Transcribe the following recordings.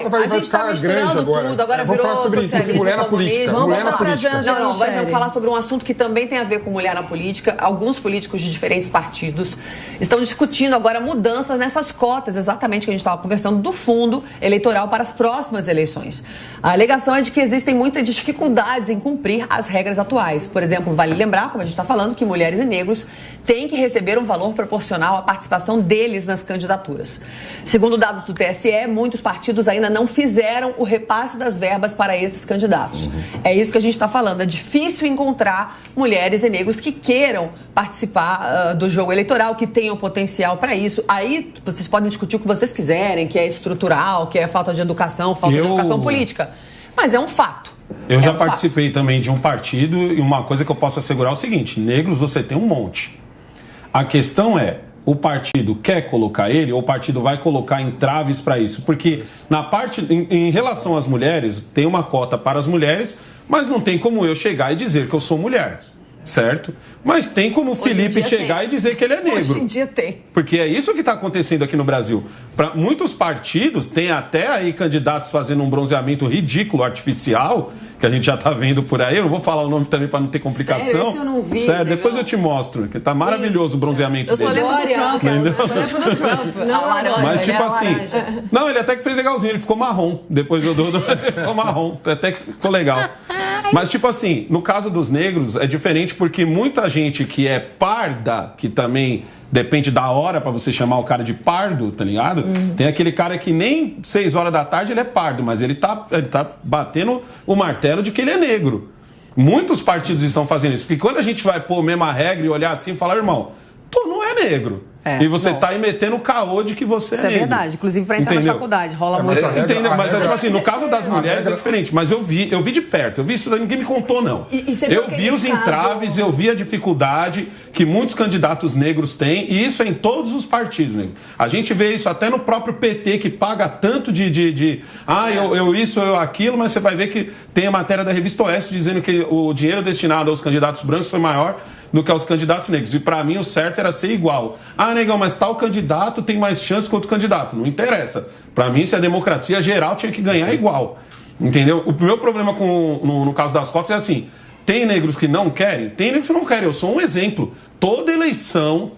A gente está misturando tudo, agora virou socialismo, mulher na política. Mulher na política. Não, vamos falar sobre um assunto que também tem a ver com mulher na política. Alguns políticos de diferentes partidos estão discutindo agora mudanças nessas cotas, exatamente que a gente estava conversando, do fundo eleitoral para as próximas eleições. A alegação é de que existem muitas dificuldades em cumprir as regras atuais. Por exemplo, vale lembrar, como a gente está falando, que mulheres e negros têm que receber um valor proporcional à participação deles nas candidaturas. Segundo dados do TSE, muitos partidos ainda não fizeram o repasse das verbas para esses candidatos. É isso que a gente está falando. É difícil encontrar mulheres e negros que queiram participar do jogo eleitoral, que tenham potencial para isso. Aí vocês podem discutir o que vocês quiserem, que é estrutural, que é falta de educação, falta de educação política. Mas é um fato. Eu já participei também de um partido e uma coisa que eu posso assegurar é o seguinte: negros você tem um monte. A questão é, o partido quer colocar ele ou o partido vai colocar entraves para isso? Porque na parte, em relação às mulheres, tem uma cota para as mulheres, mas não tem como eu chegar e dizer que eu sou mulher, certo? Mas tem como o Felipe chegar e dizer que ele é negro. Hoje em dia tem. Porque é isso que está acontecendo aqui no Brasil. Para muitos partidos, tem até aí candidatos fazendo um bronzeamento ridículo, artificial, que a gente já está vendo por aí. Eu não vou falar o nome também para não ter complicação. Sério? Esse eu não vi. Sério, depois eu te mostro, que tá maravilhoso o bronzeamento dele. Eu só lembro do Trump. Eu só lembro do Trump. Não, laranja, mas tipo assim, não, ele até que fez legalzinho, ele ficou marrom. Depois ele ficou marrom, até que ficou legal. Mas tipo assim, no caso dos negros é diferente porque muita gente que é parda, que também depende da hora pra você chamar o cara de pardo, tá ligado? Tem aquele cara que nem 6 horas da tarde ele é pardo, mas ele tá batendo o martelo de que ele é negro. Muitos partidos estão fazendo isso, porque quando a gente vai pôr a mesma regra e olhar assim e falar, irmão, tu não é negro. E você tá aí metendo o caô de que você é negro. Isso é verdade, inclusive pra entrar na faculdade, rola muito. Entendeu? Mas tipo assim, no caso das mulheres é diferente, mas eu vi de perto, eu vi isso, ninguém me contou não. Eu vi os entraves, eu vi a dificuldade que muitos candidatos negros têm, e isso é em todos os partidos, né? A gente vê isso até no próprio PT, que paga tanto eu isso, eu aquilo, mas você vai ver que tem a matéria da Revista Oeste dizendo que o dinheiro destinado aos candidatos brancos foi maior do que aos candidatos negros. E pra mim o certo era ser igual. Ah, negão, mas tal candidato tem mais chance que outro candidato. Não interessa. Pra mim, se a democracia geral tinha que ganhar igual. Entendeu? O meu problema no caso das cotas é assim, tem negros que não querem? Tem negros que não querem. Eu sou um exemplo. Toda eleição,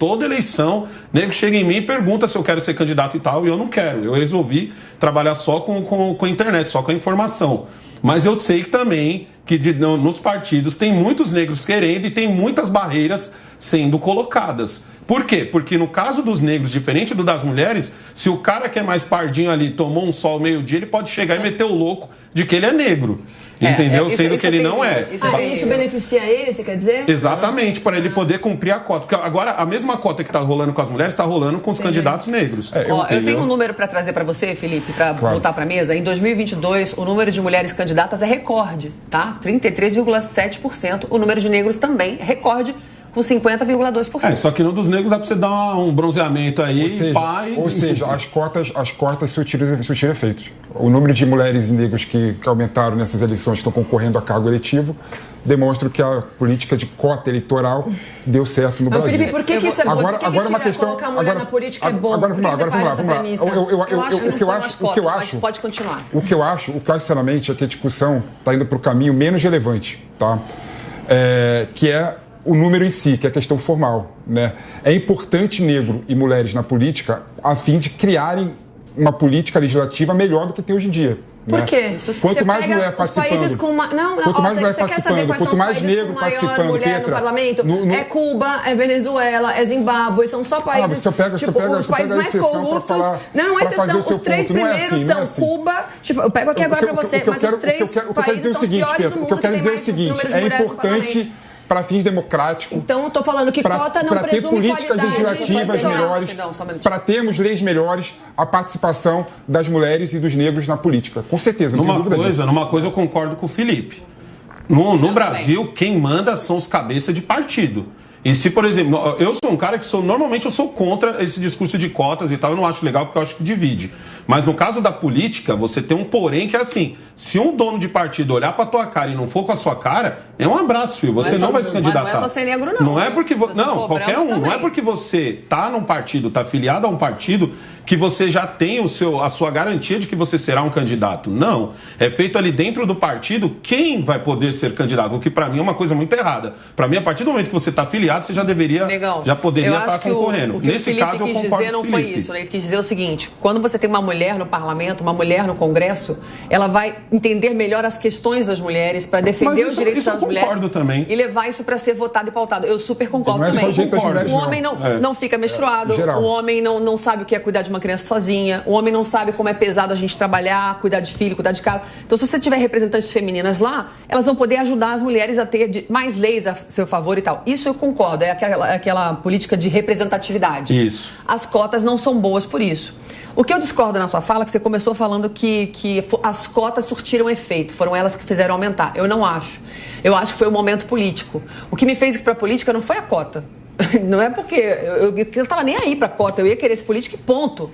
nego chega em mim e pergunta se eu quero ser candidato e tal, e eu não quero. Eu resolvi trabalhar só com a internet, só com a informação. Mas eu sei que também que nos partidos tem muitos negros querendo e tem muitas barreiras sendo colocadas. Por quê? Porque no caso dos negros, diferente do das mulheres, se o cara que é mais pardinho ali tomou um sol meio-dia, ele pode chegar e meter o louco de que ele é negro. Entendeu? Sendo que ele não é. Isso beneficia ele, você quer dizer? Exatamente, para ele poder cumprir a cota. Porque agora, a mesma cota que está rolando com as mulheres, está rolando com os candidatos negros. Eu tenho um número para trazer para você, Felipe, para voltar para a mesa. Em 2022, o número de mulheres candidatas é recorde, tá? 33,7%. O número de negros também é recorde, com 50,2%. Só que no dos negros dá para você dar um bronzeamento aí, ou seja, as cotas surtiram efeitos. O número de mulheres e negros que aumentaram nessas eleições, que estão concorrendo a cargo eletivo, demonstra que a política de cota eleitoral deu certo no Brasil. Felipe, por que isso é bom? Agora uma questão, colocar a mulher na política é bom? Agora vamos lá. O que eu acho, pode continuar. O que eu acho, sinceramente, é que a discussão está indo para o caminho menos relevante, tá? Que é o número em si, que é a questão formal, né? É importante negro e mulheres na política a fim de criarem uma política legislativa melhor do que tem hoje em dia. Por quê? Quanto mais mulher participando, quanto mais mulher participando, quanto mais negro participando, mulher no parlamento, é Cuba, é Venezuela, é Zimbábue, são só países, os países mais corruptos. Não é exceção, os 3 primeiros são Cuba, eu pego aqui agora para você, mas os 3 países são os piores do mundo. O que eu quero dizer é o seguinte, é importante para fins democráticos. Então, eu estou falando que cota não presume políticas legislativas melhores, para termos leis melhores, a participação das mulheres e dos negros na política. Com certeza, não tem dúvida disso. Numa coisa eu concordo com o Felipe. No Brasil, quem manda são os cabeças de partido. E se, por exemplo, eu sou um cara que normalmente eu sou contra esse discurso de cotas e tal, eu não acho legal porque eu acho que divide. Mas no caso da política, você tem um porém que é assim, se um dono de partido olhar pra tua cara e não for com a sua cara, é um abraço, filho. Você não vai se candidatar. Mas não é só ser negro, não. Não é porque não, qualquer um. Também. Não é porque você tá num partido, tá afiliado a um partido, que você já tem a sua garantia de que você será um candidato. Não. É feito ali dentro do partido quem vai poder ser candidato, o que pra mim é uma coisa muito errada. Pra mim, a partir do momento que você tá afiliado, você já deveria, já poderia estar concorrendo. O que Nesse caso, eu concordo com o Felipe quis dizer não foi isso, né? Ele quis dizer o seguinte, quando você tem uma mulher no parlamento, uma mulher no Congresso, ela vai entender melhor as questões das mulheres, para defender os direitos das mulheres também. E levar isso para ser votado e pautado. Eu super concordo também. O homem não fica menstruado, o homem não sabe o que é cuidar de uma criança sozinha, o homem não sabe como é pesado a gente trabalhar, cuidar de filho, cuidar de casa. Então, se você tiver representantes femininas lá, elas vão poder ajudar as mulheres a ter mais leis a seu favor e tal. Isso eu concordo, é aquela política de representatividade. Isso. As cotas não são boas por isso. O que eu discordo na sua fala é que você começou falando que as cotas surtiram efeito, foram elas que fizeram aumentar. Eu não acho. Eu acho que foi um momento político. O que me fez ir para a política não foi a cota. Não é porque eu estava nem aí para a cota, eu ia querer ser política e ponto.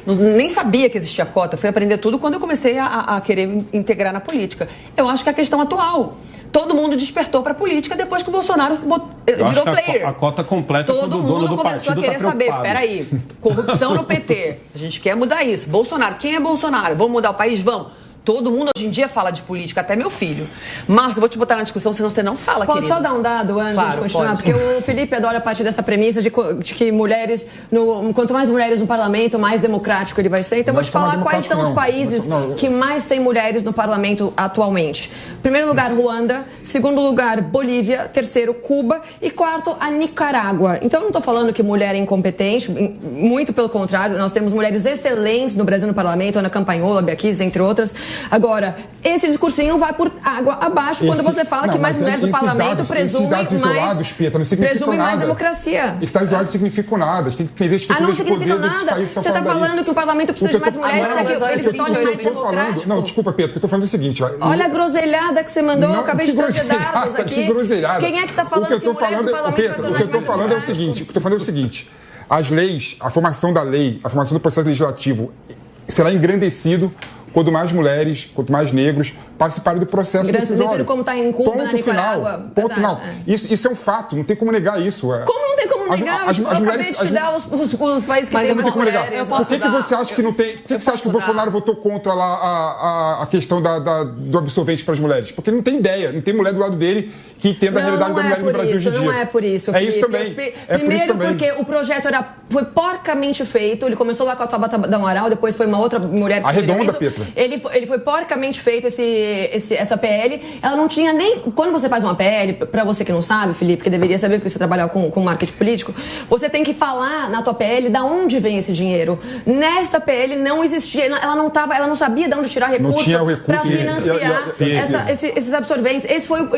Nem sabia que existia cota, fui aprender tudo quando eu comecei a querer integrar na política. Eu acho que é a questão atual. Todo mundo despertou para a política depois que o Bolsonaro virou player. A cota completa todo mundo começou a querer saber, peraí, corrupção no PT, a gente quer mudar isso. Bolsonaro, quem é Bolsonaro? Vamos mudar o país? Vamos. Todo mundo hoje em dia fala de política, até meu filho. Márcio, vou te botar na discussão, senão você não fala, Posso só dar um dado antes de continuar? Pode. Porque o Felipe adora partir dessa premissa de que mulheres, quanto mais mulheres no parlamento, mais democrático ele vai ser. Então, vou te falar quais são os países que mais têm mulheres no parlamento atualmente. Primeiro lugar, Ruanda. Segundo lugar, Bolívia. Terceiro, Cuba. E quarto, a Nicarágua. Então, eu não estou falando que mulher é incompetente, muito pelo contrário. Nós temos mulheres excelentes no Brasil no parlamento, Ana Campanhola, Bia Kicis, entre outras. Agora, esse discursinho vai por água abaixo quando você fala que mais mulheres no parlamento presumem mais democracia. Esses dados isolados significam nada. Tem que entender a estrutura de poder desses países. Você está falando que o parlamento precisa de mais mulheres para que ele se torne mais democrático? Não, desculpa, Pedro, que eu estou falando o seguinte. Olha a groselhada que você mandou, eu acabei de trazer dados aqui. Quem é que está falando que mulheres no parlamento vai tornar mais democrático? O que eu estou falando é o seguinte. As leis, a formação da lei, a formação do processo legislativo será engrandecido quanto mais mulheres, quanto mais negros participarem do processo decisório. Como está em Cuba, na Nicarágua. Ponto final. Isso é um fato, não tem como negar isso. Como não tem como negar? Eu acabei de te dar os países que têm mais mulheres. Por que você acha que não tem... Por que você acha que o Bolsonaro votou contra lá a questão do absorvente para as mulheres? Porque ele não tem ideia, não tem mulher do lado dele que entenda a realidade da mulher no Brasil hoje em dia. Não é por isso. É isso também. Primeiro porque o projeto foi porcamente feito, ele começou lá com a Tabata da Amaral, depois foi uma outra mulher que Arredonda, Petra. Ele foi porcamente feito, essa PL. Ela não tinha nem... Quando você faz uma PL, pra você que não sabe, Felipe, que deveria saber porque você trabalha com marketing político, você tem que falar na tua PL da onde vem esse dinheiro. Nesta PL não existia, ela não sabia de onde tirar recurso para financiar esses absorventes.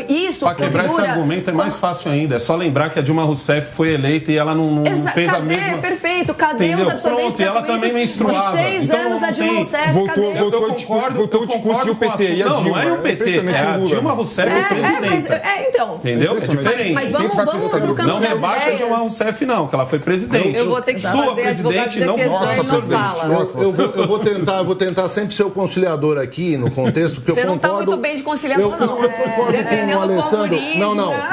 Isso para quebrar esse argumento é mais fácil ainda. É só lembrar que a Dilma Rousseff foi eleita e ela não fez a mesma... Perfeito. Cadê os absorventes gratuitos? Ela também menstruava. De 6 anos da Dilma Rousseff. Voltou o discurso e o PT. E a Dilma. Não é o PT, é a Dilma Rousseff presidenta. Então. Entendeu? É diferente. Mas vamos pro campo não rebaixa a Dilma Rousseff, não, que ela foi presidente. Eu vou ter que fazer advogado de defesa, não fala. Eu vou tentar sempre ser o conciliador aqui, no contexto, porque você não está muito bem de conciliador, não. Eu concordo com o Alessandro.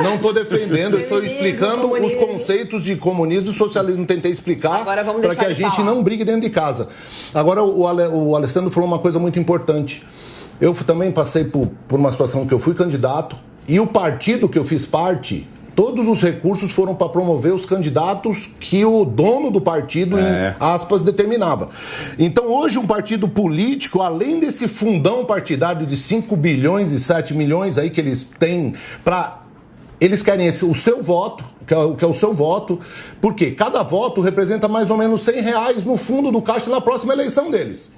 Não estou defendendo, eu estou explicando os conceitos de comunismo e socialismo. Tentei explicar para que a gente não brigue dentro de casa. Agora, o Alessandro falou uma coisa muito importante. Eu também passei por uma situação que eu fui candidato e o partido que eu fiz parte, todos os recursos foram para promover os candidatos que o dono do partido, em aspas, determinava. Então, hoje, um partido político, além desse fundão partidário de 5 bilhões e 7 milhões aí que eles têm para... Eles querem o seu voto, que é o seu voto, porque cada voto representa mais ou menos R$100 no fundo do caixa na próxima eleição deles.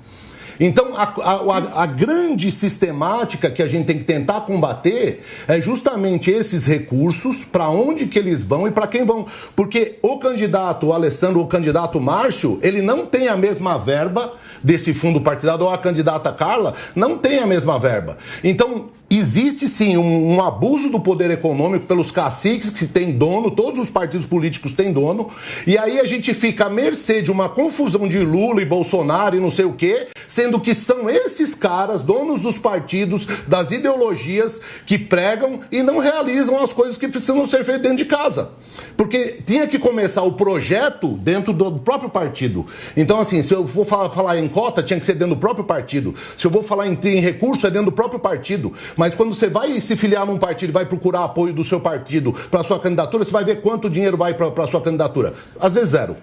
Então, a grande sistemática que a gente tem que tentar combater é justamente esses recursos, para onde que eles vão e para quem vão. Porque o candidato Alessandro, o candidato Márcio, ele não tem a mesma verba desse fundo partidário, ou a candidata Carla, não tem a mesma verba. Então, existe sim um abuso do poder econômico pelos caciques que têm dono, todos os partidos políticos têm dono, e aí a gente fica à mercê de uma confusão de Lula e Bolsonaro e não sei o quê, sendo que são esses caras, donos dos partidos, das ideologias, que pregam e não realizam as coisas que precisam ser feitas dentro de casa. Porque tinha que começar o projeto dentro do próprio partido. Então, assim, se eu for falar em cota, tinha que ser dentro do próprio partido. Se eu vou falar em recurso, é dentro do próprio partido. Mas quando você vai se filiar num partido e vai procurar apoio do seu partido para sua candidatura, você vai ver quanto dinheiro vai para sua candidatura. Às vezes zero.